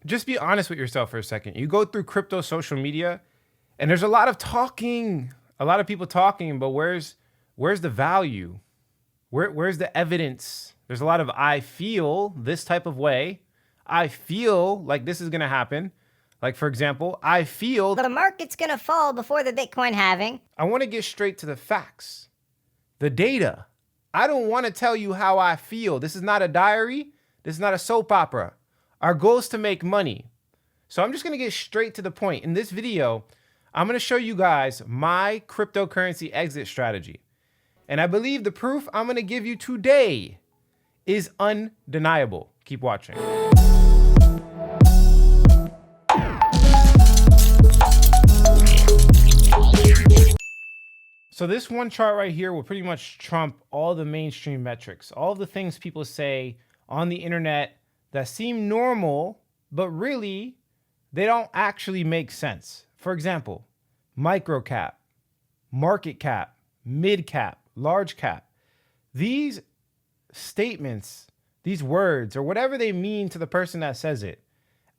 just be honest with yourself for a second. You go through crypto social media and there's a lot of talking, a lot of people talking, but where's the value? Where's the evidence? There's a lot of I feel this type of way. I feel like this is going to happen. Like, for example, I feel the market's going to fall before the Bitcoin halving. I want to get straight to the facts, the data. I don't want to tell you how I feel. This is not a diary. This is not a soap opera. Our goal is to make money. So I'm just going to get straight to the point. In this video, I'm going to show you guys my cryptocurrency exit strategy. And I believe the proof I'm going to give you today is undeniable. Keep watching. So this one chart right here will pretty much trump all the mainstream metrics, all the things people say on the internet that seem normal, but really they don't actually make sense. For example, micro cap, market cap, mid cap, large cap. These statements, these words, or whatever they mean to the person that says it,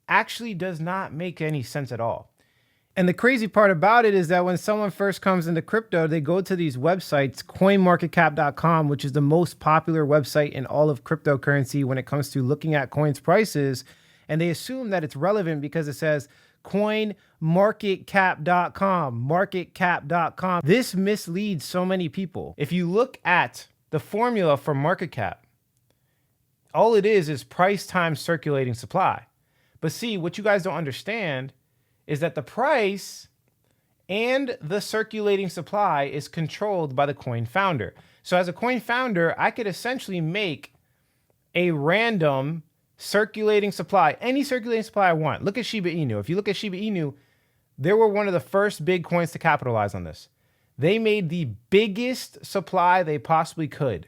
actually does not make any sense at all. And the crazy part about it is that when someone first comes into crypto, they go to these websites, coinmarketcap.com, which is the most popular website in all of cryptocurrency when it comes to looking at coins prices. And they assume that it's relevant because it says coinmarketcap.com, marketcap.com. This misleads so many people. If you look at the formula for market cap, all it is price times circulating supply. But see, what you guys don't understand is that the price and the circulating supply is controlled by the coin founder. So as a coin founder, I could essentially make a random circulating supply, any circulating supply I want. Look at Shiba Inu. If you look at Shiba Inu, they were one of the first big coins to capitalize on this. They made the biggest supply they possibly could,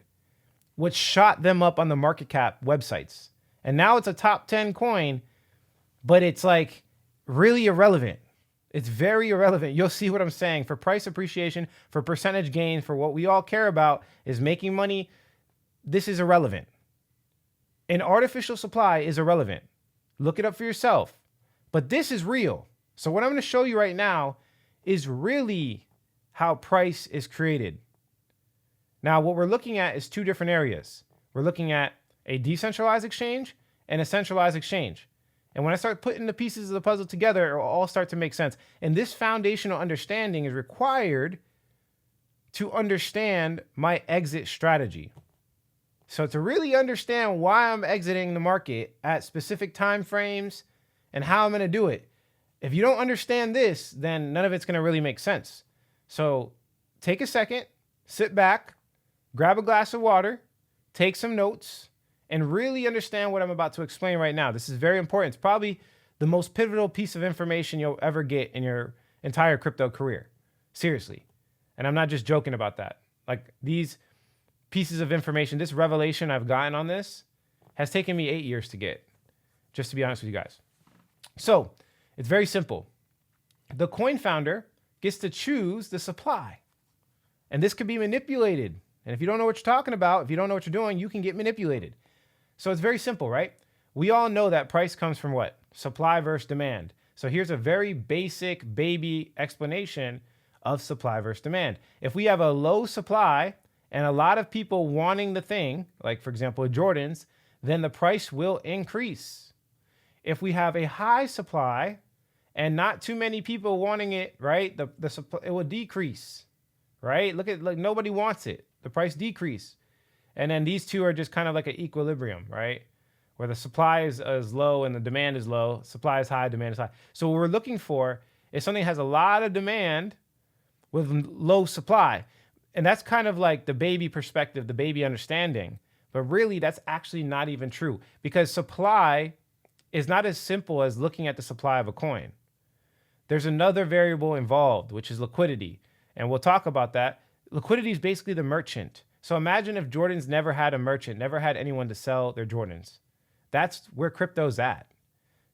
which shot them up on the market cap websites. And now it's a top 10 coin, but it's like really irrelevant. It's very irrelevant. You'll see what I'm saying. For price appreciation, for percentage gain, for what we all care about is making money, this is irrelevant. An artificial supply is irrelevant. Look it up for yourself. But this is real. So what I'm going to show you right now is really how price is created. Now, what we're looking at is two different areas. We're looking at a decentralized exchange and a centralized exchange. And when I start putting the pieces of the puzzle together, it will all start to make sense. And this foundational understanding is required to understand my exit strategy. So to really understand why I'm exiting the market at specific time frames and how I'm going to do it, if you don't understand this, then none of it's going to really make sense. So take a second, sit back, grab a glass of water, take some notes, and really understand what I'm about to explain right now. This is very important. It's probably the most pivotal piece of information you'll ever get in your entire crypto career. Seriously. And I'm not just joking about that. Like, these pieces of information, this revelation I've gotten on this has taken me 8 years to get, just to be honest with you guys. So it's very simple. The coin founder gets to choose the supply. And this could be manipulated. And if you don't know what you're talking about, if you don't know what you're doing, you can get manipulated. So it's very simple, right? We all know that price comes from what? Supply versus demand. So here's a very basic baby explanation of supply versus demand. If we have a low supply and a lot of people wanting the thing, like for example, Jordans, then the price will increase. If we have a high supply and not too many people wanting it, right? The supply, it will decrease, right? Look at, like, nobody wants it. The price decrease. And then these two are just kind of like an equilibrium, right? Where the supply is low and the demand is low. Supply is high, demand is high. So what we're looking for is something that has a lot of demand with low supply. And that's kind of like the baby perspective, the baby understanding. But really, that's actually not even true, because supply is not as simple as looking at the supply of a coin. There's another variable involved, which is liquidity. And we'll talk about that. Liquidity is basically the merchant. So imagine if Jordans never had a merchant, never had anyone to sell their Jordans. That's where crypto's at.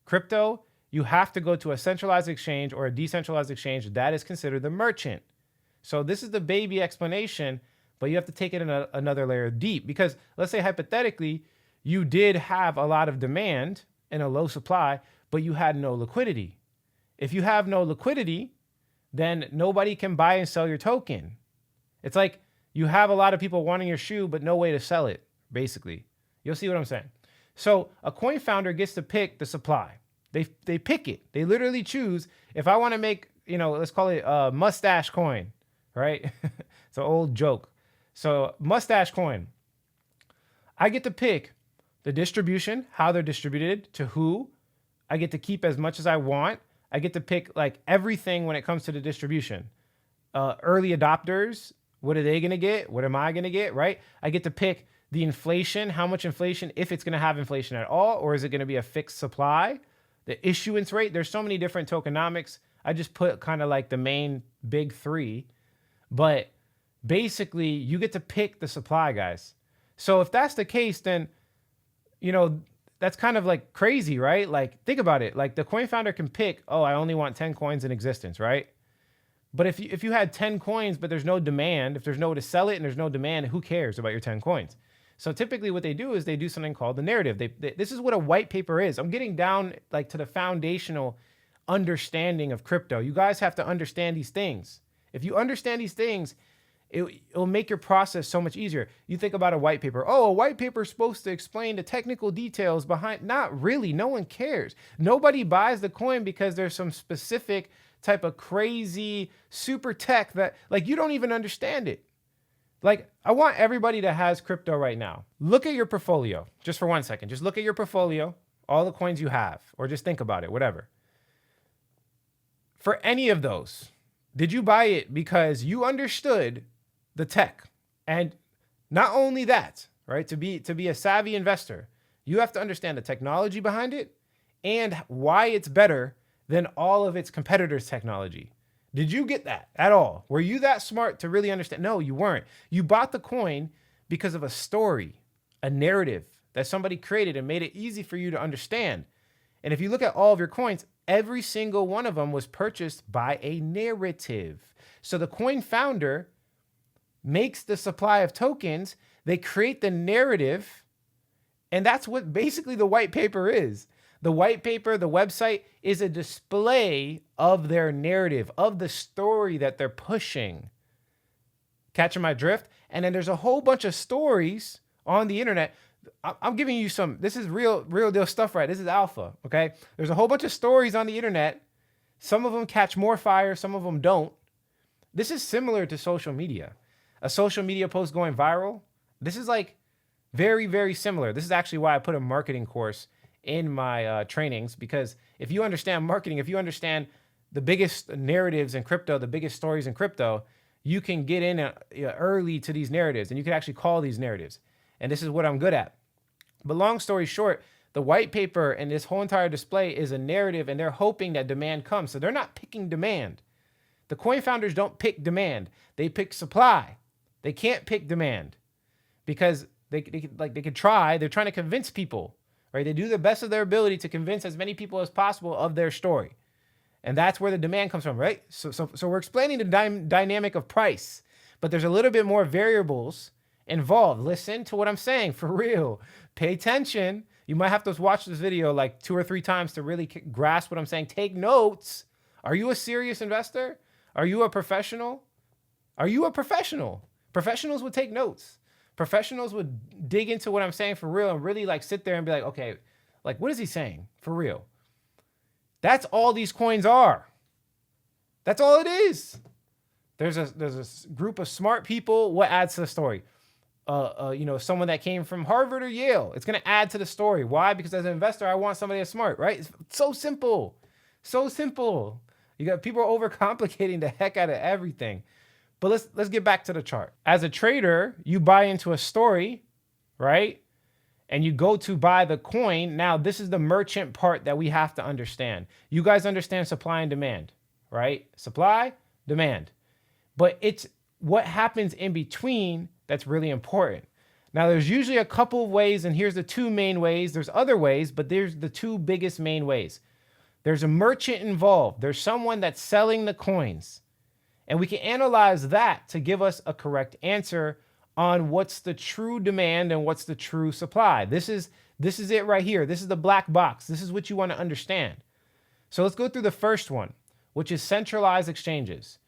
Crypto, you have to go to a centralized exchange or a decentralized exchange that is considered the merchant. So this is the baby explanation, but you have to take it in another layer deep, because let's say hypothetically, you did have a lot of demand and a low supply, but you had no liquidity. If you have no liquidity, then nobody can buy and sell your token. It's like you have a lot of people wanting your shoe, but no way to sell it, basically. You'll see what I'm saying. So a coin founder gets to pick the supply. They pick it. They literally choose, if I want to make, let's call it a mustache coin, right? It's an old joke. So mustache coin, I get to pick the distribution, how they're distributed, to who. I get to keep as much as I want. I get to pick like everything when it comes to the distribution. Early adopters, what are they going to get? What am I going to get, right? I get to pick the inflation, how much inflation, if it's going to have inflation at all, or is it going to be a fixed supply? The issuance rate, there's so many different tokenomics. I just put kind of like the main big three. But basically, you get to pick the supply, guys. So if that's the case, then, that's kind of like crazy, right? Like, think about it. Like the coin founder can pick, oh, I only want 10 coins in existence, right? But if you had 10 coins, but there's no demand, if there's no way to sell it and there's no demand, who cares about your 10 coins? So typically what they do is they do something called the narrative. This is what a white paper is. I'm getting down like to the foundational understanding of crypto. You guys have to understand these things. If you understand these things, it'll make your process so much easier. You think about a white paper. Oh, a white paper is supposed to explain the technical details behind. Not really. No one cares. Nobody buys the coin because there's some specific type of crazy super tech that like you don't even understand it. Like I want everybody that has crypto right now, look at your portfolio just for 1 second. Just look at your portfolio, all the coins you have, or just think about it, whatever. For any of those, did you buy it because you understood the tech? And not only that, right? To be a savvy investor, you have to understand the technology behind it and why it's better than all of its competitors' technology. Did you get that at all? Were you that smart to really understand? No, you weren't. You bought the coin because of a story, a narrative that somebody created and made it easy for you to understand. And if you look at all of your coins, every single one of them was purchased by a narrative. So the coin founder makes the supply of tokens, they create the narrative, and that's what basically the white paper is. The white paper, the website, is a display of their narrative, of the story that they're pushing. Catching my drift? And then there's a whole bunch of stories on the internet. I'm giving you some, this is real deal stuff, right? This is alpha, okay? There's a whole bunch of stories on the internet. Some of them catch more fire, some of them don't. This is similar to social media. A social media post going viral. This is like very, very similar. This is actually why I put a marketing course in my trainings, because if you understand marketing, if you understand the biggest narratives in crypto, the biggest stories in crypto, you can get in early to these narratives and you can actually call these narratives. And this is what I'm good at. But long story short, the white paper and this whole entire display is a narrative and they're hoping that demand comes. So they're not picking demand. The coin founders don't pick demand. They pick supply. They can't pick demand because they could try. They're trying to convince people. Right? They do the best of their ability to convince as many people as possible of their story. And that's where the demand comes from, right? So we're explaining the dynamic of price, but there's a little bit more variables involved. Listen to what I'm saying, for real. Pay attention. You might have to watch this video like 2 or 3 times to really grasp what I'm saying. Take notes. Are you a serious investor? Are you a professional? Are you a professional? Professionals would take notes. Professionals would dig into what I'm saying for real and really like sit there and be like, okay, like what is he saying for real? That's all these coins are. That's all it is. There's a group of smart people. What adds to the story? Someone that came from Harvard or Yale. It's going to add to the story. Why? Because as an investor, I want somebody that's smart, right? It's so simple. So simple. You got people overcomplicating the heck out of everything. But let's get back to the chart. As a trader, you buy into a story, right? And you go to buy the coin. Now, this is the merchant part that we have to understand. You guys understand supply and demand, right? Supply, demand. But it's what happens in between that's really important. Now, there's usually a couple of ways, and here's the 2 main ways. There's other ways, but there's the 2 biggest main ways. There's a merchant involved. There's someone that's selling the coins. And we can analyze that to give us a correct answer on what's the true demand and what's the true supply. This is This is it right here. This is the black box. This is what you want to understand. So let's go through the first one, which is centralized exchanges.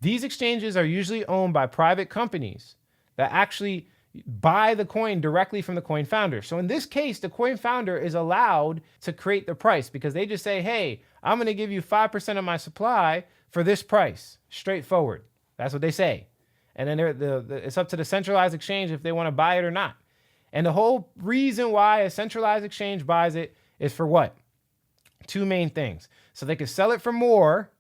These exchanges are usually owned by private companies that actually buy the coin directly from the coin founder. So in this case, the coin founder is allowed to create the price because they just say, hey, I'm going to give you 5% of my supply for this price. Straightforward. That's what they say. And then it's up to the centralized exchange if they want to buy it or not. And the whole reason why a centralized exchange buys it is for what? Two main things. So they can sell it for more,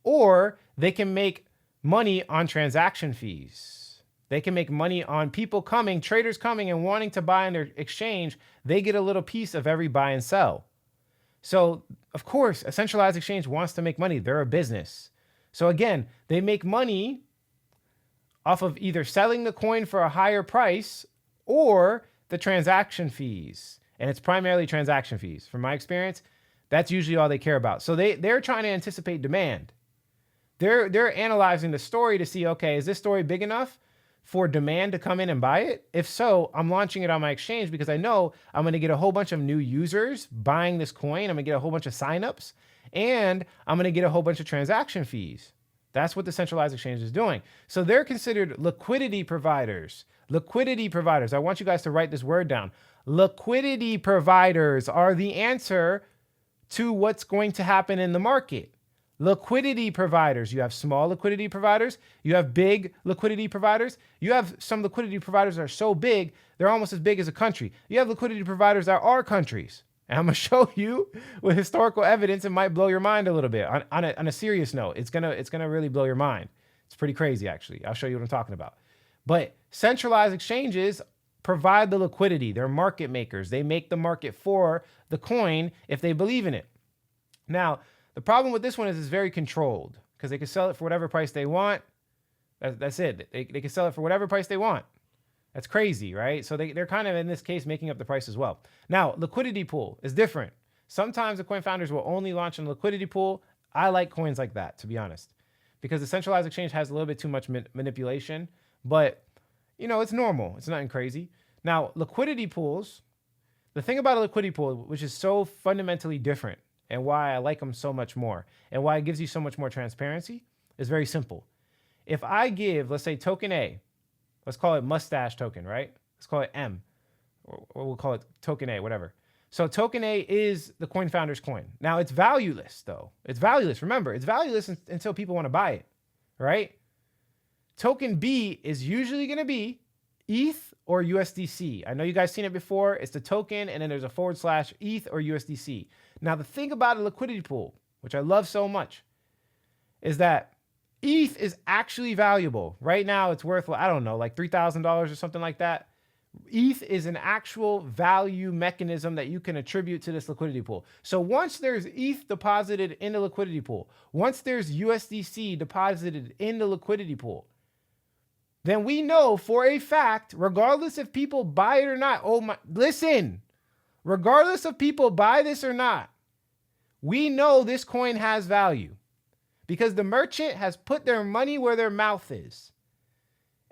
or they can make money on transaction fees. They can make money on people coming, traders coming and wanting to buy in their exchange. They get a little piece of every buy and sell. So, of course, a centralized exchange wants to make money. They're a business. So again, they make money off of either selling the coin for a higher price or the transaction fees. And it's primarily transaction fees. From my experience, that's usually all they care about. So they're trying to anticipate demand. They're analyzing the story to see, okay, is this story big enough for demand to come in and buy it? If so, I'm launching it on my exchange because I know I'm going to get a whole bunch of new users buying this coin. I'm going to get a whole bunch of signups, and I'm going to get a whole bunch of transaction fees. That's what the centralized exchange is doing. So they're considered liquidity providers. Liquidity providers. I want you guys to write this word down. Liquidity providers are the answer to what's going to happen in the market. Liquidity providers. You have small liquidity providers. You have big liquidity providers. You have some liquidity providers that are so big, they're almost as big as a country. You have liquidity providers that are countries. And I'm going to show you with historical evidence. It might blow your mind a little bit. On a serious note, it's gonna really blow your mind. It's pretty crazy, actually. I'll show you what I'm talking about. But centralized exchanges provide the liquidity. They're market makers. They make the market for the coin if they believe in it. Now, the problem with this one is it's very controlled because they can sell it for whatever price they want. That's it. They can sell it for whatever price they want. That's crazy, right? So they're kind of, in this case, making up the price as well. Now, liquidity pool is different. Sometimes the coin founders will only launch a liquidity pool. I like coins like that, to be honest, because the centralized exchange has a little bit too much manipulation, but it's normal. It's nothing crazy. Now, liquidity pools, the thing about a liquidity pool, which is so fundamentally different and why I like them so much more and why it gives you so much more transparency, is very simple. If I give, let's say, token A, let's call it mustache token, right? Let's call it M, or we'll call it token A, whatever. So token A is the coin founder's coin. Now it's valueless though. It's valueless. Remember, it's valueless until people want to buy it, right? Token B is usually going to be ETH or USDC. I know you guys seen it before. It's the token and then there's a / ETH or USDC. Now the thing about a liquidity pool, which I love so much, is that ETH is actually valuable. Right now it's worth, I don't know, like $3,000 or something like that. ETH is an actual value mechanism that you can attribute to this liquidity pool. So once there's ETH deposited in the liquidity pool, once there's USDC deposited in the liquidity pool, then we know for a fact, regardless if people buy it or not, listen, regardless if people buy this or not, we know this coin has value because the merchant has put their money where their mouth is.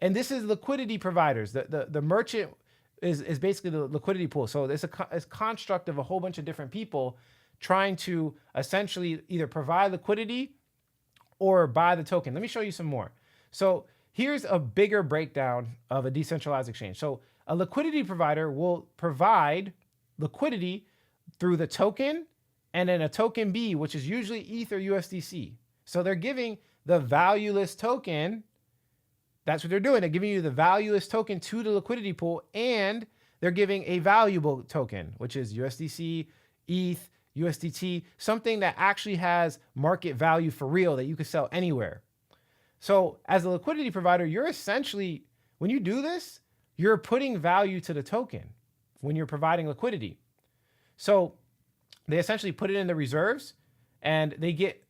And this is liquidity providers. The merchant is basically the liquidity pool. So it's a construct of a whole bunch of different people trying to essentially either provide liquidity or buy the token. Let me show you some more. So here's a bigger breakdown of a decentralized exchange. So a liquidity provider will provide liquidity through the token and then a token B, which is usually ETH or USDC. So they're giving the valueless token. That's what they're doing. They're giving you the valueless token to the liquidity pool, and they're giving a valuable token, which is USDC, ETH, USDT, something that actually has market value for real that you can sell anywhere. So as a liquidity provider, you're essentially, when you do this, you're putting value to the token when you're providing liquidity. So they essentially put it in the reserves and they get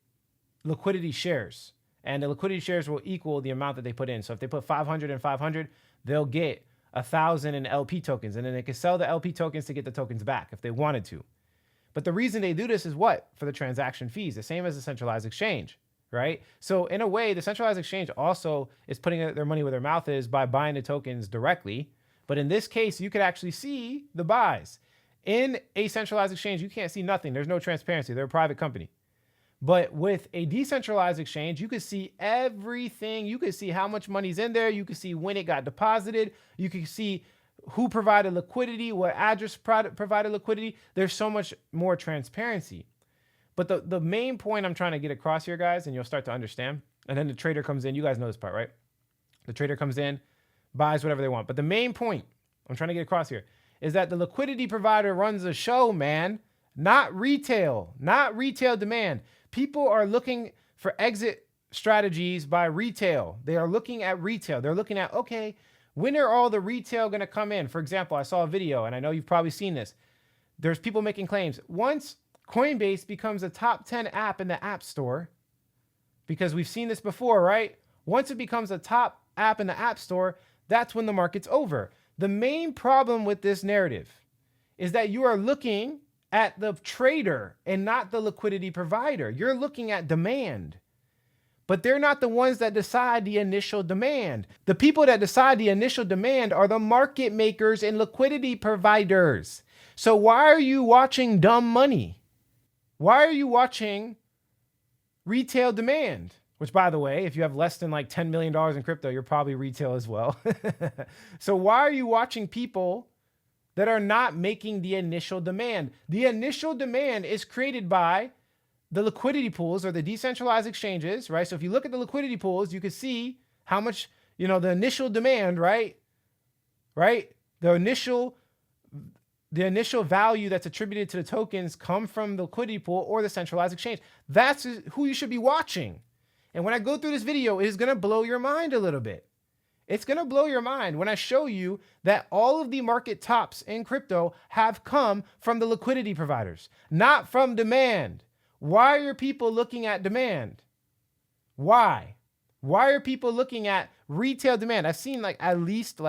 liquidity shares. And the liquidity shares will equal the amount that they put in. So if they put 500 and 500, they'll get 1,000 in LP tokens. And then they can sell the LP tokens to get the tokens back if they wanted to. But the reason they do this is what? For the transaction fees, the same as the centralized exchange, right? So in a way, the centralized exchange also is putting their money where their mouth is by buying the tokens directly. But in this case, you could actually see the buys. In a centralized exchange, you can't see nothing. There's no transparency. They're a private company. But with a decentralized exchange, you can see everything. You can see how much money's in there. You can see when it got deposited. You can see who provided liquidity, what address provided liquidity. There's so much more transparency. But the main point I'm trying to get across here, guys, and you'll start to understand, and then the trader comes in. You guys know this part, right? The trader comes in, buys whatever they want. But the main point I'm trying to get across here is that the liquidity provider runs the show, man, not retail demand. People are looking for exit strategies by retail. They are looking at retail. They're looking at, okay, when are all the retail going to come in? For example, I saw a video, and I know you've probably seen this. There's people making claims. Once Coinbase becomes a top 10 app in the App Store, because we've seen this before, right? Once it becomes a top app in the App Store, that's when the market's over. The main problem with this narrative is that you are looking at the trader and not the liquidity provider. You're looking at demand, but they're not the ones that decide the initial demand. The people that decide the initial demand are the market makers and liquidity providers. So why are you watching dumb money? Why are you watching retail demand? Which, by the way, if you have less than like $10 million in crypto, you're probably retail as well. So why are you watching people that are not making the initial demand? The initial demand is created by the liquidity pools or the decentralized exchanges, right? So if you look at the liquidity pools, you can see how much, the initial demand, right? The initial value that's attributed to the tokens come from the liquidity pool or the centralized exchange. That's who you should be watching. And when I go through this video, it is going to blow your mind a little bit. It's going to blow your mind when I show you that all of the market tops in crypto have come from the liquidity providers, not from demand. Why are people looking at demand? Why? Why are people looking at retail demand? I've seen at least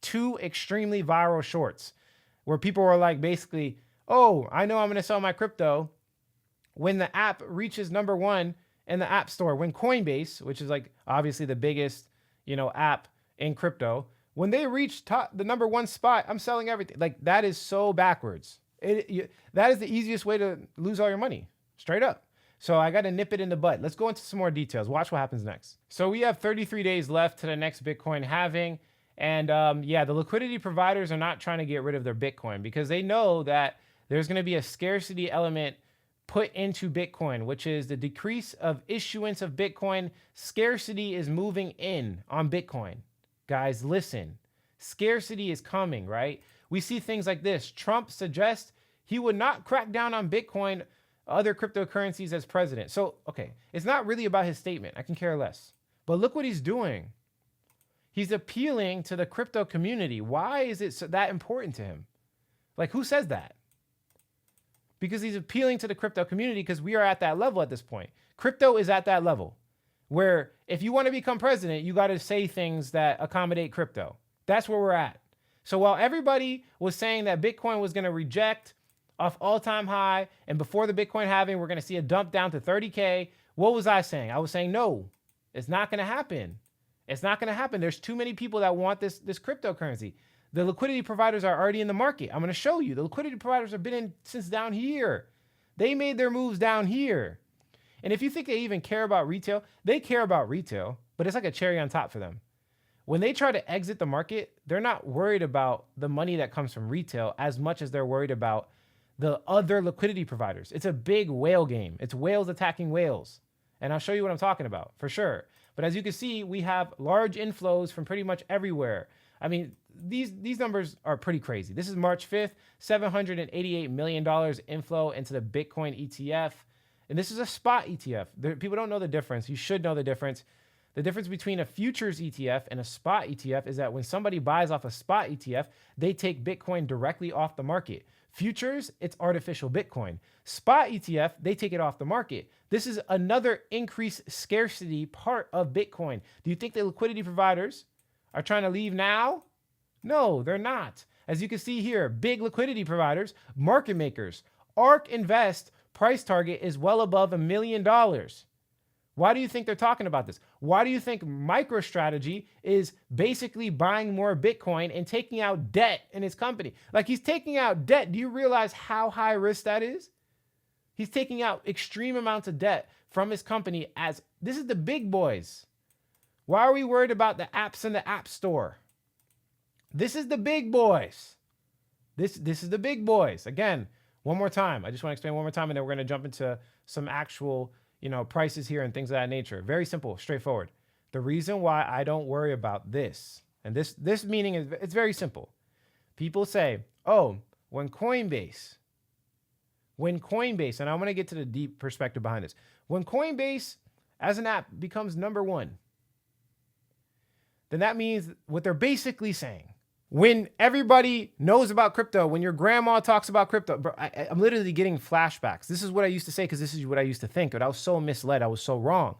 2 extremely viral shorts where people were basically, oh, I know I'm going to sell my crypto when the app reaches number 1 in the App Store, when Coinbase, which is obviously the biggest, app in crypto, when they reach the number 1 spot, I'm selling everything. That is so backwards. That is the easiest way to lose all your money, straight up. So I got to nip it in the bud. Let's go into some more details. Watch what happens next. So we have 33 days left to the next Bitcoin halving. And the liquidity providers are not trying to get rid of their Bitcoin because they know that there's going to be a scarcity element put into Bitcoin, which is the decrease of issuance of Bitcoin. Scarcity is moving in on Bitcoin. Guys, listen, scarcity is coming, right? We see things like this. Trump suggests he would not crack down on Bitcoin, other cryptocurrencies as president. So, okay, it's not really about his statement. I can care less. But look what he's doing. He's appealing to the crypto community. Why is it that important to him? Who says that? Because he's appealing to the crypto community because we are at that level at this point. Crypto is at that level where if you want to become president, you got to say things that accommodate crypto. That's where we're at. So while everybody was saying that Bitcoin was going to reject off all-time high, and before the Bitcoin halving, we're going to see a dump down to 30K, what was I saying? I was saying, no, it's not going to happen. It's not going to happen. There's too many people that want this cryptocurrency. The liquidity providers are already in the market. I'm going to show you. The liquidity providers have been in since down here. They made their moves down here. And if you think they even care about retail, they care about retail, but it's like a cherry on top for them. When they try to exit the market, they're not worried about the money that comes from retail as much as they're worried about the other liquidity providers. It's a big whale game. It's whales attacking whales. And I'll show you what I'm talking about for sure. But as you can see, we have large inflows from pretty much everywhere. I mean, these numbers are pretty crazy. This is March 5th, $788 million inflow into the Bitcoin ETF. And this is a spot ETF. People don't know the difference. You should know the difference. The difference between a futures ETF and a spot ETF is that when somebody buys off a spot ETF, they take Bitcoin directly off the market. Futures, it's artificial Bitcoin. Spot ETF, they take it off the market. This is another increased scarcity part of Bitcoin. Do you think the liquidity providers are trying to leave now? No, they're not. As you can see here, big liquidity providers, market makers, ARK Invest price target is well above $1 million. Why do you think they're talking about this? Why do you think MicroStrategy is basically buying more Bitcoin and taking out debt in his company? Like, he's taking out debt. Do you realize how high risk that is? He's taking out extreme amounts of debt from his company. As this is the big boys. Why are we worried about the apps in the App Store? This is the big boys. This is the big boys. Again, one more time. I just want to explain one more time, and then we're going to jump into some actual, prices here and things of that nature. Very simple, straightforward. The reason why I don't worry about this, and this meaning is, it's very simple. People say, oh, when Coinbase, and I'm going to get to the deep perspective behind this. When Coinbase as an app becomes number one, then that means what they're basically saying. When everybody knows about crypto, when your grandma talks about crypto, bro, I'm literally getting flashbacks. This is what I used to say because this is what I used to think, but I was so misled. I was so wrong.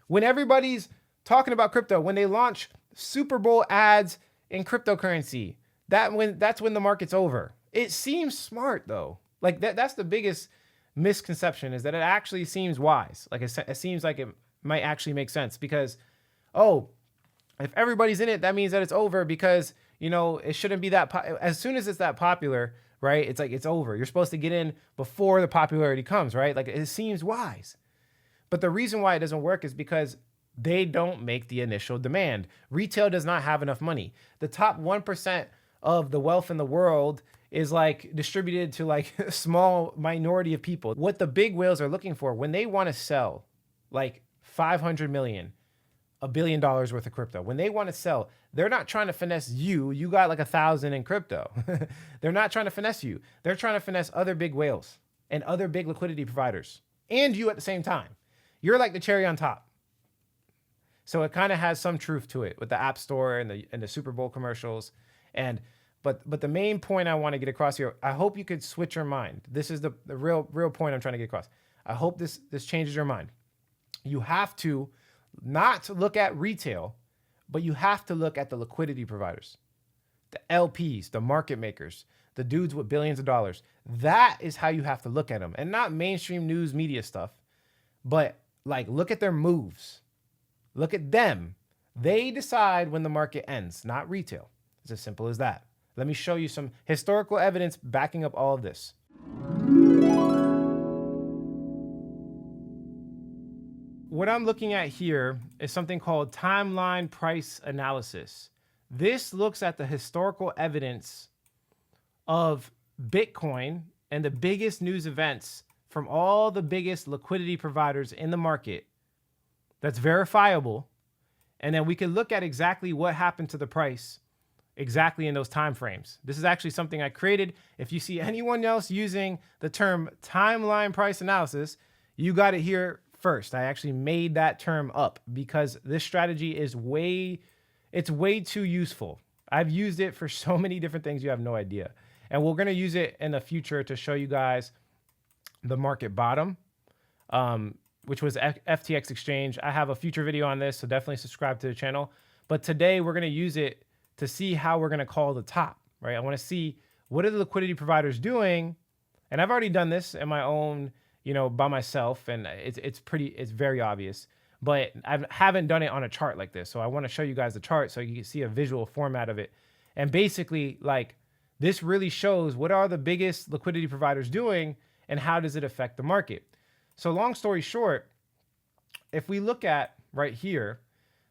When everybody's talking about crypto, when they launch Super Bowl ads in cryptocurrency, that's when the market's over. It seems smart though. Like that's the biggest misconception, is that it actually seems wise. Like it seems like it might actually make sense because, if everybody's in it, that means that it's over because, it shouldn't be that, as soon as it's that popular, right? It's like, it's over. You're supposed to get in before the popularity comes, right? Like it seems wise. But the reason why it doesn't work is because they don't make the initial demand. Retail does not have enough money. The top 1% of the wealth in the world is like distributed to like a small minority of people. What the big whales are looking for when they want to sell like 500 million, $1 billion worth of crypto, when they want to sell, they're not trying to finesse you. You got like 1,000 in crypto. They're not trying to finesse you. They're trying to finesse other big whales and other big liquidity providers and you at the same time. You're like the cherry on top. So it kind of has some truth to it with the App Store and the Super Bowl commercials. But the main point I want to get across here, I hope you could switch your mind. This is the real point I'm trying to get across. I hope this changes your mind. You have to not look at retail, but you have to look at the liquidity providers, the LPs, the market makers, the dudes with billions of dollars. That is how you have to look at them, and not mainstream news media stuff, but like look at their moves. Look at them. They decide when the market ends, not retail. It's as simple as that. Let me show you some historical evidence backing up all of this. What I'm looking at here is something called timeline price analysis. This looks at the historical evidence of Bitcoin and the biggest news events from all the biggest liquidity providers in the market that's verifiable. And then we can look at exactly what happened to the price exactly in those time frames. This is actually something I created. If you see anyone else using the term timeline price analysis, you got it here first. I actually made that term up because this strategy is way too useful. I've used it for so many different things you have no idea. And we're going to use it in the future to show you guys the market bottom, which was FTX exchange. I have a future video on this, so definitely subscribe to the channel. But today we're going to use it to see how we're going to call the top, right? I want to see what are the liquidity providers doing. And I've already done this in my own, by myself, and it's very obvious, but I haven't done it on a chart like this. So I want to show you guys the chart so you can see a visual format of it. And basically, like, this really shows what are the biggest liquidity providers doing and how does it affect the market. So long story short, if we look at right here,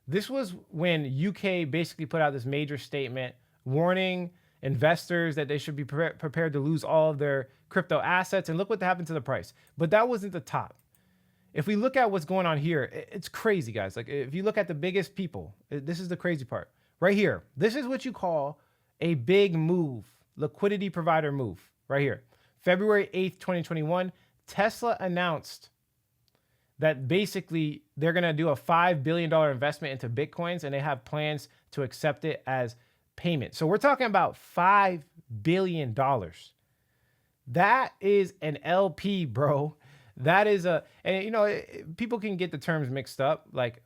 this was when UK basically put out this major statement warning investors that they should be prepared to lose all of their crypto assets. And look what happened to the price. But that wasn't the top. If we look at what's going on here, it's crazy, guys. Like if you look at the biggest people, this is the crazy part. Right here, this is what you call a big move, liquidity provider move. Right here, February 8th, 2021, Tesla announced that basically they're going to do a $5 billion investment into Bitcoins, and they have plans to accept it as payment. So we're talking about $5 billion. That is an LP, bro. That is people can get the terms mixed up. Like,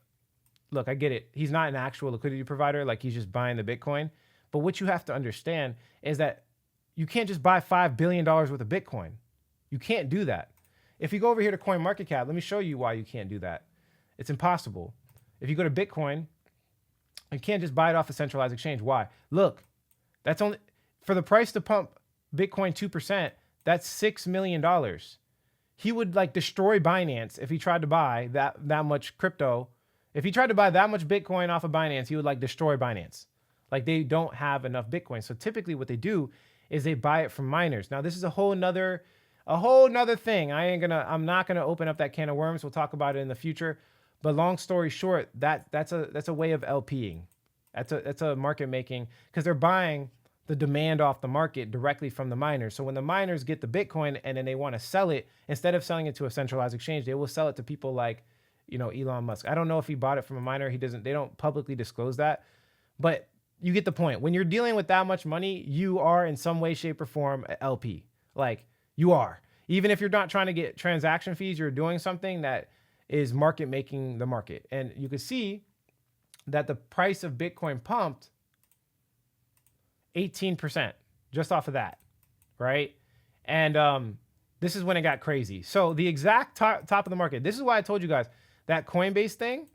look, I get it. He's not an actual liquidity provider. Like, he's just buying the Bitcoin. But what you have to understand is that you can't just buy $5 billion worth of Bitcoin. You can't do that. If you go over here to CoinMarketCap, let me show you why you can't do that. It's impossible. If you go to Bitcoin, you can't just buy it off a centralized exchange. Why? Look, that's only for the price to pump Bitcoin 2%. That's $6 million. He would like destroy Binance if he tried to buy that much crypto. If he tried to buy that much Bitcoin off of Binance, he would like destroy Binance. Like they don't have enough Bitcoin. So typically what they do is they buy it from miners. Now this is a whole nother thing. I'm not gonna open up that can of worms. We'll talk about it in the future. But long story short, that's a way of LPing. That's a market making, because they're buying the demand off the market directly from the miners. So when the miners get the Bitcoin and then they want to sell it, instead of selling it to a centralized exchange, they will sell it to people like, Elon Musk. I don't know if he bought it from a miner. They don't publicly disclose that, but you get the point. When you're dealing with that much money, you are in some way, shape, or form a LP. Like you are. Even if you're not trying to get transaction fees, you're doing something that is market making the market. And you can see that the price of Bitcoin pumped 18% just off of that, right? And this is when it got crazy. So the exact top of the market, this is why I told you guys that Coinbase thing,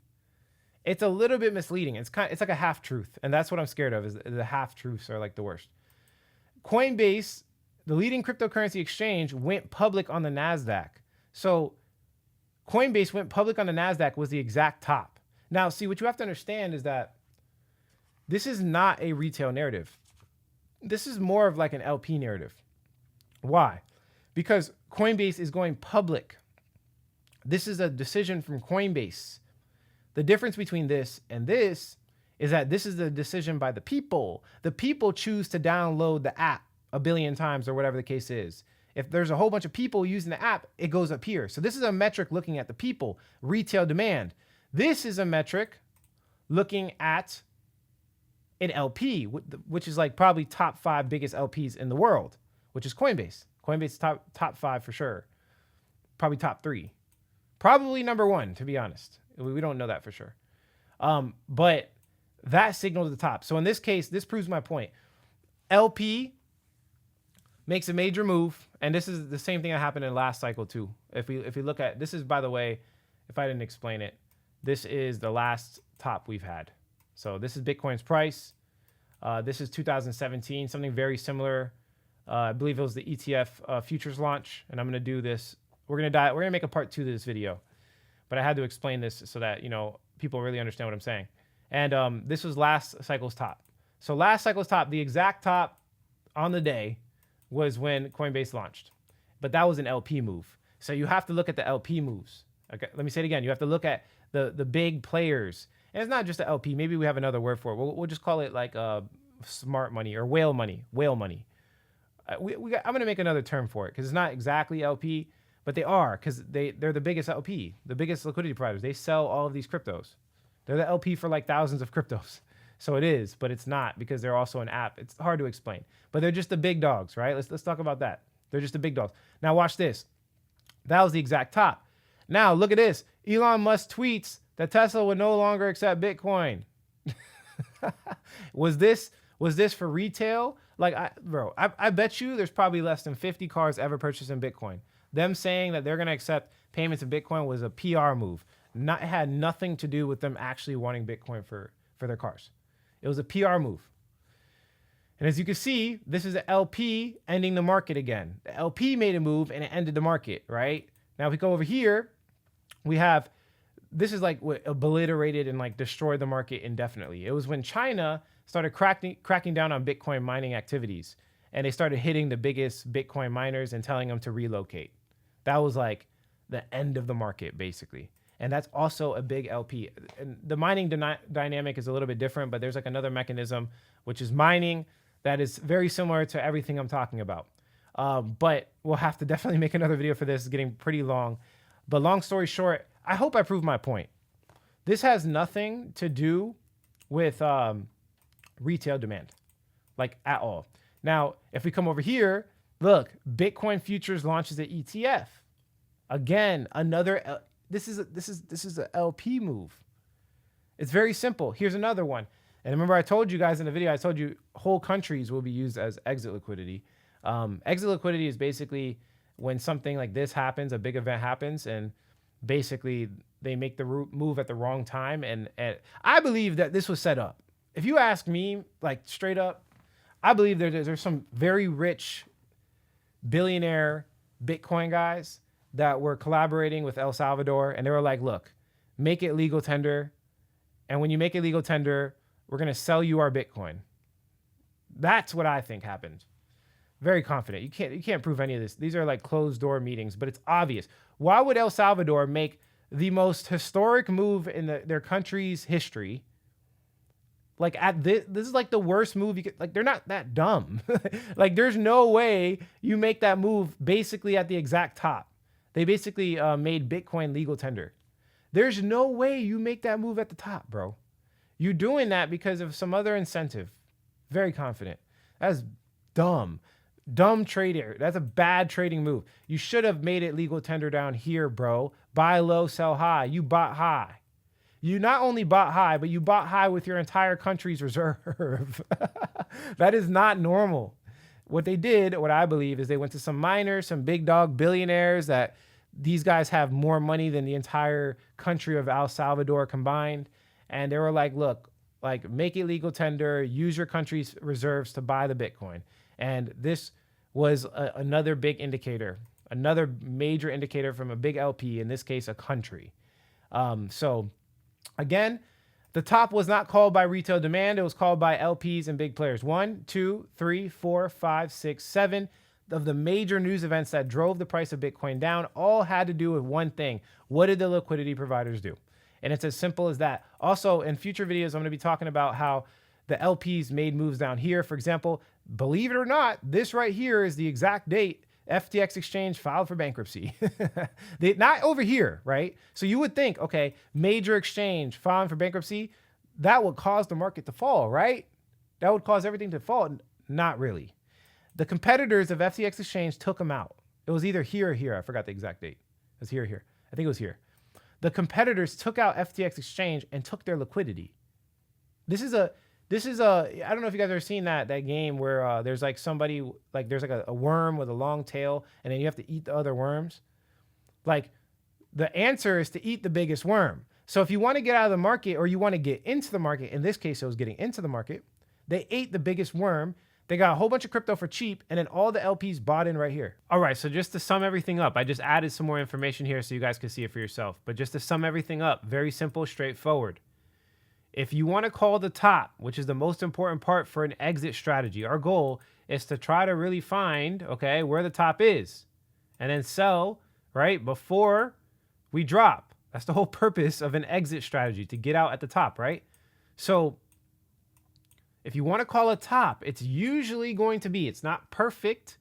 it's a little bit misleading. It's like a half truth. And that's what I'm scared of, is the half truths are like the worst. Coinbase, the leading cryptocurrency exchange, went public on the NASDAQ. So Coinbase went public on the NASDAQ was the exact top. Now, see, what you have to understand is that this is not a retail narrative. This is more of like an LP narrative. Why? Because Coinbase is going public. This is a decision from Coinbase. The difference between this and this is that this is the decision by the people. The people choose to download the app 1 billion times or whatever the case is. If there's a whole bunch of people using the app, it goes up here. So this is a metric looking at the people, retail demand. This is a metric looking at an LP, which is like probably top 5 biggest LPs in the world, which is Coinbase. Coinbase top 5 for sure. Probably top 3. Probably number 1, to be honest. We don't know that for sure. But that signaled to the top. So in this case, this proves my point. LP makes a major move, and this is the same thing that happened in last cycle too. If we look at, this is, by the way, if I didn't explain it, this is the last top we've had. So this is Bitcoin's price. This is 2017, something very similar. I believe it was the ETF futures launch, and I'm gonna do this. We're gonna make a part 2 to this video, but I had to explain this so that people really understand what I'm saying. And this was last cycle's top. So last cycle's top, the exact top on the day, was when Coinbase launched, but that was an LP move. So you have to look at the LP moves. Okay, let me say it again. You have to look at the big players, and it's not just the LP. Maybe we have another word for it. We'll just call it like smart money or whale money. Whale money. I'm gonna make another term for it because it's not exactly LP, but they are, because they're the biggest LP, the biggest liquidity providers. They sell all of these cryptos. They're the LP for like thousands of cryptos. So it is, but it's not, because they're also an app. It's hard to explain, but they're just the big dogs, right? Let's talk about that. They're just the big dogs. Now watch this. That was the exact top. Now look at this. Elon Musk tweets that Tesla would no longer accept Bitcoin. Was this for retail? Like, I bet you there's probably less than 50 cars ever purchased in Bitcoin. Them saying that they're going to accept payments in Bitcoin was a PR move. It had nothing to do with them actually wanting Bitcoin for their cars. It was a PR move. And as you can see, this is the LP ending the market again. The LP made a move and it ended the market, right? Now, if we go over here, we have, this is like what obliterated and like destroyed the market indefinitely. It was when China started cracking down on Bitcoin mining activities, and they started hitting the biggest Bitcoin miners and telling them to relocate. That was like the end of the market, basically. And that's also a big LP. And the mining dynamic is a little bit different, but there's like another mechanism, which is mining, that is very similar to everything I'm talking about. But we'll have to definitely make another video for this. It's getting pretty long. But long story short, I hope I proved my point. This has nothing to do with retail demand, like at all. Now, if we come over here, look, Bitcoin futures launches an ETF. Again, another. This is a LP move. It's very simple. Here's another one. And remember, I told you guys in the video, I told you whole countries will be used as exit liquidity. Exit liquidity is basically when something like this happens, a big event happens, and basically they make the move at the wrong time. And I believe that this was set up. If you ask me, like straight up, I believe there's some very rich billionaire Bitcoin guys that were collaborating with El Salvador, and they were like, look, make it legal tender. And when you make it legal tender, we're going to sell you our Bitcoin. That's what I think happened. Very confident. You can't prove any of this. These are like closed door meetings, but it's obvious. Why would El Salvador make the most historic move in their country's history? Like at this is like the worst move you could, like they're not that dumb. Like there's no way you make that move basically at the exact top. They basically made Bitcoin legal tender. There's no way you make that move at the top, bro. You're doing that because of some other incentive. Very confident. That's dumb. Dumb trader. That's a bad trading move. You should have made it legal tender down here, bro. Buy low, sell high. You bought high. You not only bought high, but you bought high with your entire country's reserve. That is not normal. What they did, what I believe, is they went to some miners, some big dog billionaires that these guys have more money than the entire country of El Salvador combined. And they were like, look, like make it legal tender, use your country's reserves to buy the Bitcoin. And this was another big indicator, another major indicator from a big LP, in this case, a country. So again, the top was not called by retail demand. It was called by LPs and big players. 1, 2, 3, 4, 5, 6, 7 of the major news events that drove the price of Bitcoin down all had to do with one thing. What did the liquidity providers do? And it's as simple as that. Also, in future videos, I'm going to be talking about how the LPs made moves down here. For example, believe it or not, this right here is the exact date FTX exchange filed for bankruptcy. Not over here, right? So you would think, okay, major exchange filing for bankruptcy, that would cause the market to fall, right? That would cause everything to fall. Not really. The competitors of FTX exchange took them out. It was either here or here. I forgot the exact date. It was here or here. I think it was here. The competitors took out FTX exchange and took their liquidity. This is a, I don't know if you guys have ever seen that game where there's like somebody, like there's like a worm with a long tail and then you have to eat the other worms. Like the answer is to eat the biggest worm. So if you want to get out of the market or you want to get into the market, in this case, it was getting into the market. They ate the biggest worm. They got a whole bunch of crypto for cheap, and then all the LPs bought in right here. All right, so just to sum everything up, I just added some more information here so you guys can see it for yourself. But just to sum everything up, very simple, straightforward. If you want to call the top, which is the most important part for an exit strategy, our goal is to try to really find, okay, where the top is and then sell, right, before we drop. That's the whole purpose of an exit strategy, to get out at the top, right? So if you want to call a top, it's usually going to be, it's not perfect.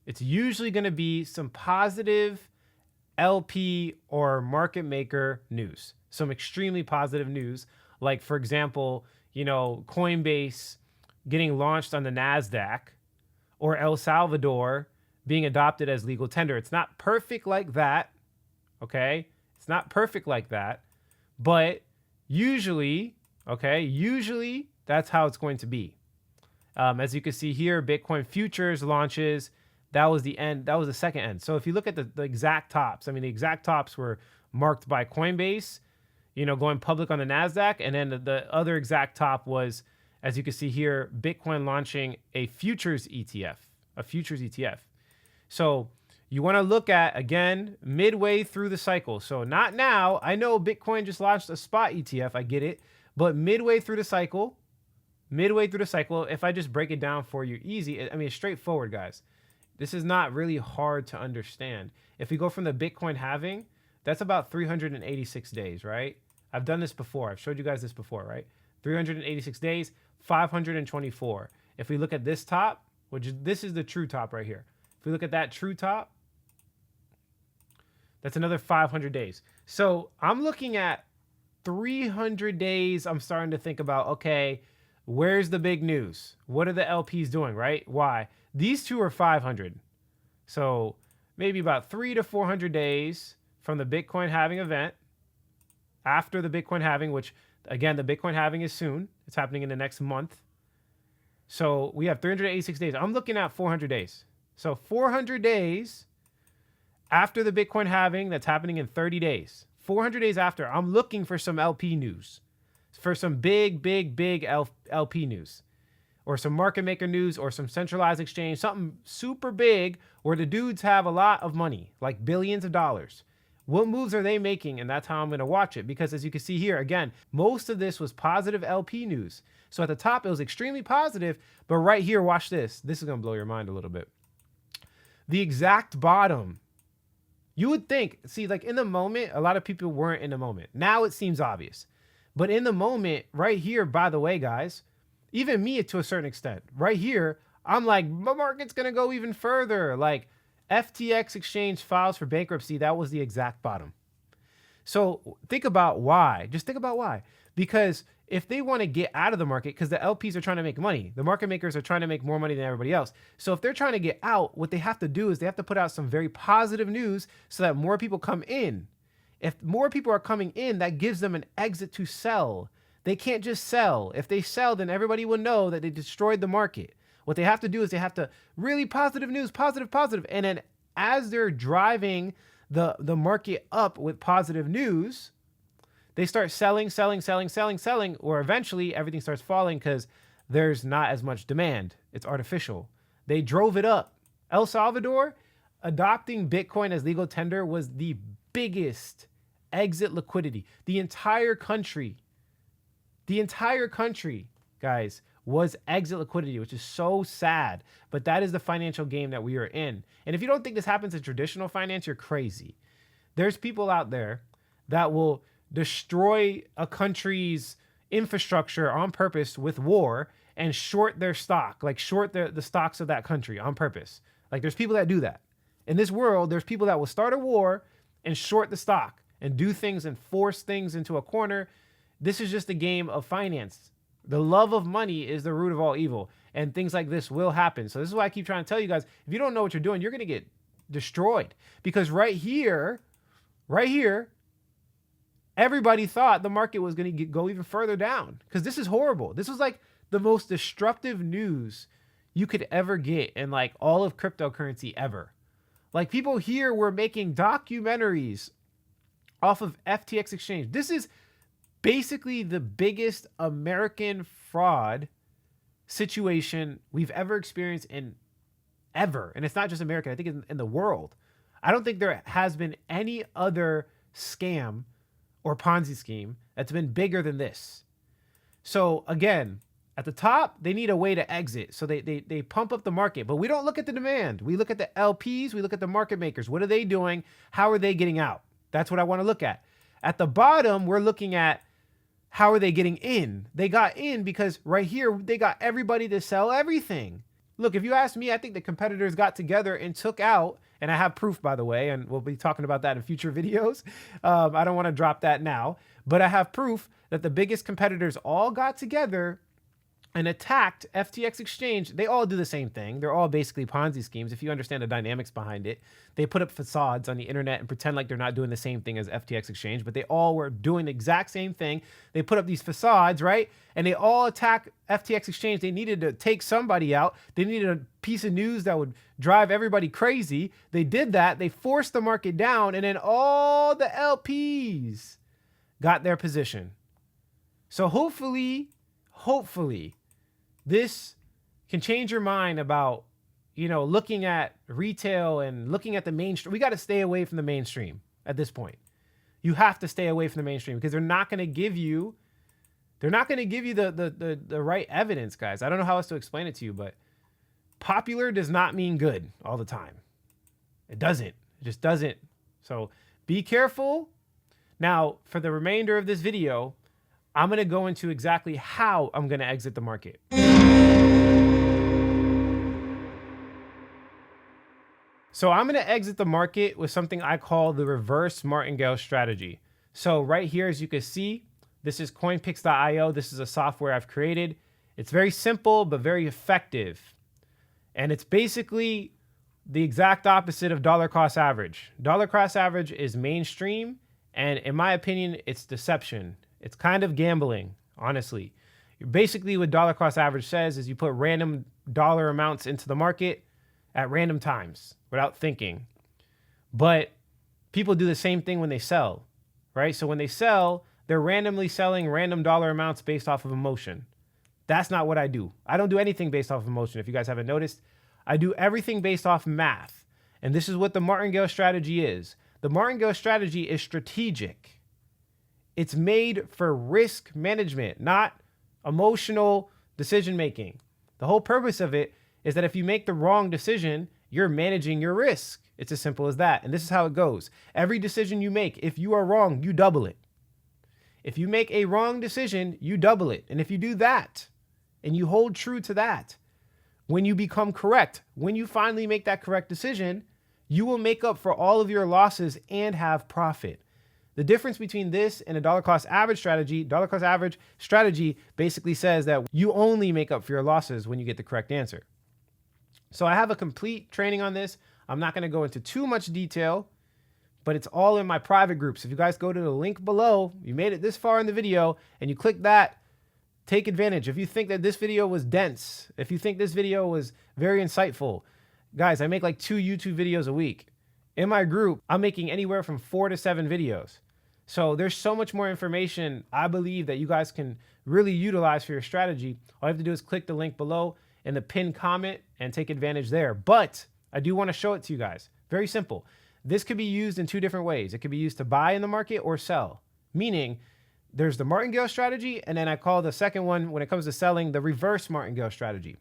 It's usually going to be some positive LP or market maker news, some extremely positive news. Like, for example, you know, Coinbase getting launched on the NASDAQ or El Salvador being adopted as legal tender. It's not perfect like that, okay? It's not perfect like that, but usually, okay, usually that's how it's going to be. As you can see here, Bitcoin futures launches. That was the end. That was the second end. So if you look at the exact tops, I mean, the exact tops were marked by Coinbase, you know, going public on the NASDAQ. And then the other exact top was, as you can see here, Bitcoin launching a futures ETF, So you want to look at, again, midway through the cycle. So not now. I know Bitcoin just launched a spot ETF. I get it. But midway through the cycle, if I just break it down for you easy, I mean, it's straightforward, guys. This is not really hard to understand. If we go from the Bitcoin halving, that's about 386 days, right? I've done this before. I've showed you guys this before, right? 386 days, 524. If we look at this top, this is the true top right here. If we look at that true top, that's another 500 days. So I'm looking at 300 days. I'm starting to think about, okay, where's the big news? What are the LPs doing, right? Why? These two are 500. So maybe about 300 to 400 days from the Bitcoin halving event, after the Bitcoin halving, which again, the Bitcoin halving is soon. It's happening in the next month. So we have 386 days. I'm looking at 400 days. So 400 days After the Bitcoin halving that's happening in 30 days, 400 days after, I'm looking for some LP news, for some big LP news, or some market maker news, or some centralized exchange, something super big where the dudes have a lot of money, like billions of dollars. What moves are they making? And that's how I'm going to watch it. Because as you can see here, again, most of this was positive LP news. So at the top, it was extremely positive. But right here, watch this. This is going to blow your mind a little bit. The exact bottom. You would think, see, like in the moment, a lot of people weren't in the moment. Now it seems obvious. But in the moment, right here, by the way, guys, even me to a certain extent, right here, I'm like, the market's going to go even further. Like FTX exchange files for bankruptcy. That was the exact bottom. So think about why. Just think about why. Because if they want to get out of the market, because the LPs are trying to make money, the market makers are trying to make more money than everybody else. So if they're trying to get out, what they have to do is they have to put out some very positive news so that more people come in. If more people are coming in, that gives them an exit to sell. They can't just sell. If they sell, then everybody will know that they destroyed the market. What they have to do is they have to really positive news, positive. And then as they're driving the market up with positive news, they start selling, or eventually everything starts falling because there's not as much demand. It's artificial. They drove it up. El Salvador adopting Bitcoin as legal tender was the biggest exit liquidity. The entire country, guys, was exit liquidity, which is so sad. But that is the financial game that we are in. And if you don't think this happens in traditional finance, you're crazy. There's people out there that will destroy a country's infrastructure on purpose with war and short their stock, like short the stocks of that country on purpose. Like there's people that do that. In this world, there's people that will start a war and short the stock and do things and force things into a corner. This is just a game of finance. The love of money is the root of all evil, and things like this will happen. So this is why I keep trying to tell you guys, if you don't know what you're doing, you're going to get destroyed. Because right here, everybody thought the market was going to go even further down, because this is horrible. This was like the most destructive news you could ever get in like all of cryptocurrency ever. Like people here were making documentaries off of FTX exchange. This is basically the biggest American fraud situation we've ever experienced in ever. And it's not just America. I think in the world. I don't think there has been any other scam or Ponzi scheme that's been bigger than this. So again, at the top, they need a way to exit. So they pump up the market, but we don't look at the demand. We look at the LPs, we look at the market makers. What are they doing? How are they getting out? That's what I want to look at. At the bottom, we're looking at how are they getting in? They got in because right here, they got everybody to sell everything. Look, if you ask me, I think the competitors got together and took out, and I have proof, by the way, and we'll be talking about that in future videos. I don't want to drop that now, but I have proof that the biggest competitors all got together and attacked FTX exchange. They all do the same thing. They're all basically Ponzi schemes. If you understand the dynamics behind it, they put up facades on the internet and pretend like they're not doing the same thing as FTX exchange, but they all were doing the exact same thing. They put up these facades, right? And they all attack FTX exchange. They needed to take somebody out. They needed a piece of news that would drive everybody crazy. They did that. They forced the market down, and then all the LPs got their position. So hopefully, this can change your mind about, looking at retail and looking at the mainstream. We got to stay away from the mainstream at this point. You have to stay away from the mainstream because they're not going to give you the right evidence, guys. I don't know how else to explain it to you, but popular does not mean good all the time. It doesn't. It just doesn't. So be careful. Now, for the remainder of this video, I'm going to go into exactly how I'm going to exit the market. So I'm going to exit the market with something I call the reverse martingale strategy. So right here, as you can see, this is coinpix.io. This is a software I've created. It's very simple, but very effective. And it's basically the exact opposite of dollar cost average. Dollar cost average is mainstream. And in my opinion, it's deception. It's kind of gambling, honestly. Basically, what dollar cost average says is you put random dollar amounts into the market at random times without thinking. But people do the same thing when they sell, right? So when they sell, they're randomly selling random dollar amounts based off of emotion. That's not what I do. I don't do anything based off of emotion. If you guys haven't noticed, I do everything based off math. And this is what the martingale strategy is. The martingale strategy is strategic. It's made for risk management, not emotional decision making. The whole purpose of it is that if you make the wrong decision, you're managing your risk. It's as simple as that. And this is how it goes. Every decision you make, if you are wrong, you double it. If you make a wrong decision, you double it. And if you do that and you hold true to that, when you become correct, when you finally make that correct decision, you will make up for all of your losses and have profit. The difference between this and a dollar cost average strategy basically says that you only make up for your losses when you get the correct answer. So I have a complete training on this. I'm not going to go into too much detail, but it's all in my private groups. If you guys go to the link below, you made it this far in the video and you click that, take advantage. If you think that this video was dense, if you think this video was very insightful, guys, I make like 2 YouTube videos a week. In my group, I'm making anywhere from 4 to 7 videos. So there's so much more information I believe that you guys can really utilize for your strategy. All you have to do is click the link below in the pinned comment and take advantage there. But I do want to show it to you guys. Very simple. This could be used in 2 different ways. It could be used to buy in the market or sell, meaning there's the martingale strategy, and then I call the second one, when it comes to selling, the reverse martingale strategy.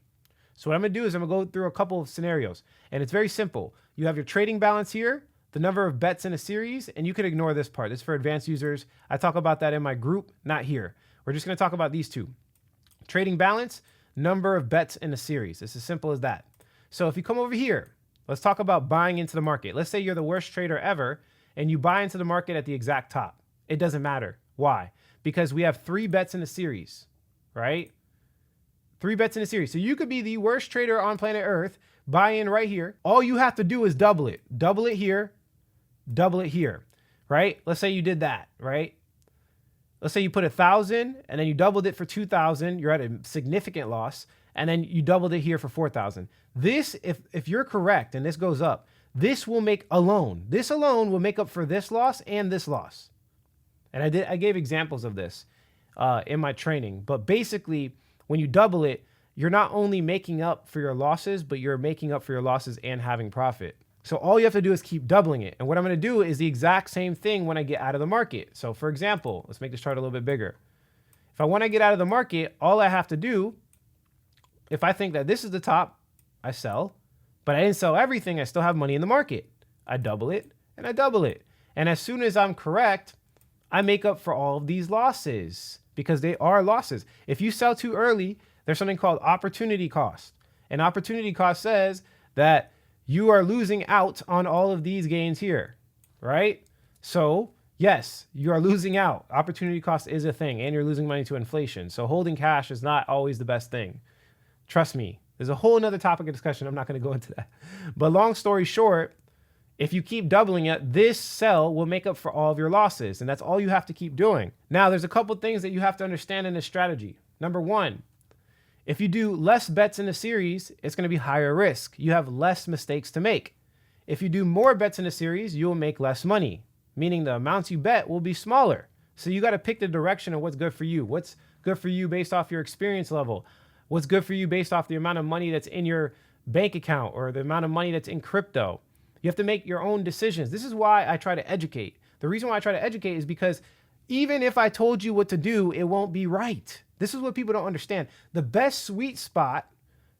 So what I'm going to do is I'm going to go through a couple of scenarios, and it's very simple. You have your trading balance here, the number of bets in a series, and you could ignore this part. This is for advanced users. I talk about that in my group, not here. We're just going to talk about these 2. Trading balance, number of bets in a series. It's as simple as that. So if you come over here, let's talk about buying into the market. Let's say you're the worst trader ever, and you buy into the market at the exact top. It doesn't matter. Why? Because we have 3 bets in a series, right? 3 bets in a series. So you could be the worst trader on planet Earth, buy in right here. All you have to do is double it. Double it here, right? Let's say you did that, right? Let's say you put 1,000 and then you doubled it for 2,000. You're at a significant loss. And then you doubled it here for 4,000. This, if you're correct and this goes up, this alone will make up for this loss and this loss. And I gave examples of this in my training. But basically, when you double it, you're not only making up for your losses, but you're making up for your losses and having profit. So all you have to do is keep doubling it. And what I'm going to do is the exact same thing when I get out of the market. So for example, let's make this chart a little bit bigger. If I want to get out of the market, all I have to do, if I think that this is the top, I sell. But I didn't sell everything. I still have money in the market. I double it and I double it. And as soon as I'm correct, I make up for all of these losses because they are losses. If you sell too early, there's something called opportunity cost. And opportunity cost says that you are losing out on all of these gains here, right? So yes, you are losing out. Opportunity cost is a thing, and you're losing money to inflation. So holding cash is not always the best thing. Trust me. There's a whole nother topic of discussion. I'm not going to go into that. But long story short, if you keep doubling it, this sell will make up for all of your losses. And that's all you have to keep doing. Now, there's a couple things that you have to understand in this strategy. Number one, if you do less bets in a series, it's going to be higher risk. You have less mistakes to make. If you do more bets in a series, you will make less money, meaning the amounts you bet will be smaller. So you got to pick the direction of what's good for you. What's good for you based off your experience level? What's good for you based off the amount of money that's in your bank account or the amount of money that's in crypto? You have to make your own decisions. This is why I try to educate. The reason why I try to educate is because even if I told you what to do, it won't be right. This is what people don't understand. The best sweet spot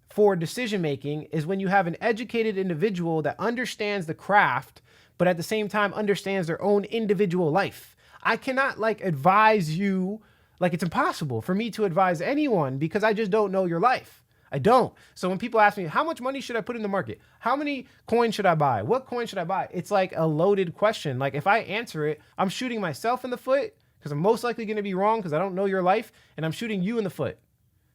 for decision making is when you have an educated individual that understands the craft, but at the same time understands their own individual life. I cannot advise you. It's impossible for me to advise anyone because I just don't know your life. I don't. So when people ask me, how much money should I put in the market? How many coins should I buy? What coin should I buy? It's like a loaded question. If I answer it, I'm shooting myself in the foot because I'm most likely going to be wrong because I don't know your life. And I'm shooting you in the foot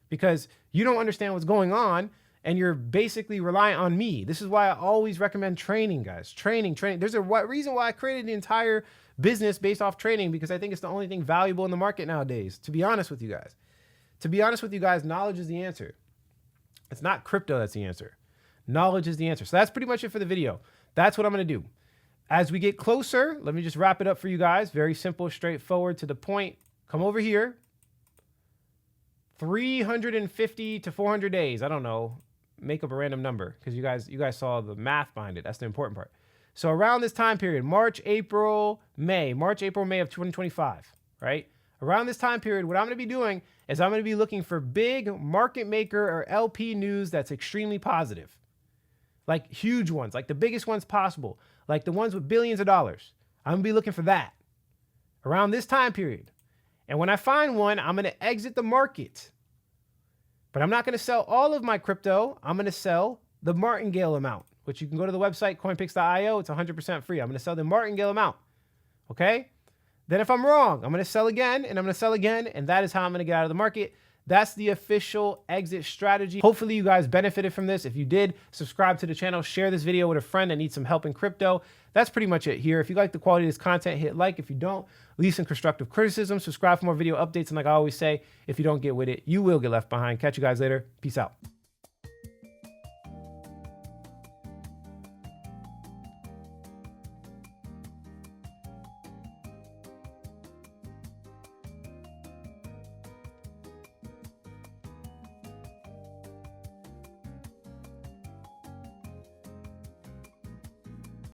because you don't understand what's going on and you're basically relying on me. This is why I always recommend training, guys. Training. There's a reason why I created the entire business based off training because I think it's the only thing valuable in the market nowadays, to be honest with you guys. Knowledge is the answer. It's not crypto that's the answer. Knowledge is the answer. So that's pretty much it for the video. That's what I'm going to do. As we get closer, let me just wrap it up for you guys. Very simple, straightforward, to the point. Come over here. 350 to 400 days. I don't know. Make up a random number because you guys saw the math behind it. That's the important part. So around this time period, March, April, May of 2025, right? Around this time period, what I'm going to be doing is I'm going to be looking for big market maker or LP news that's extremely positive. Like huge ones, like the biggest ones possible, like the ones with billions of dollars. I'm going to be looking for that around this time period. And when I find one, I'm going to exit the market. But I'm not going to sell all of my crypto. I'm going to sell the martingale amount, which you can go to the website, coinpix.io. It's 100% free. I'm going to sell the martingale amount. Okay? Then if I'm wrong, I'm going to sell again, and I'm going to sell again, and that is how I'm going to get out of the market. That's the official exit strategy. Hopefully you guys benefited from this. If you did, subscribe to the channel, share this video with a friend that needs some help in crypto. That's pretty much it here. If you like the quality of this content, hit like. If you don't, leave some constructive criticism. Subscribe for more video updates. And like I always say, if you don't get with it, you will get left behind. Catch you guys later. Peace out.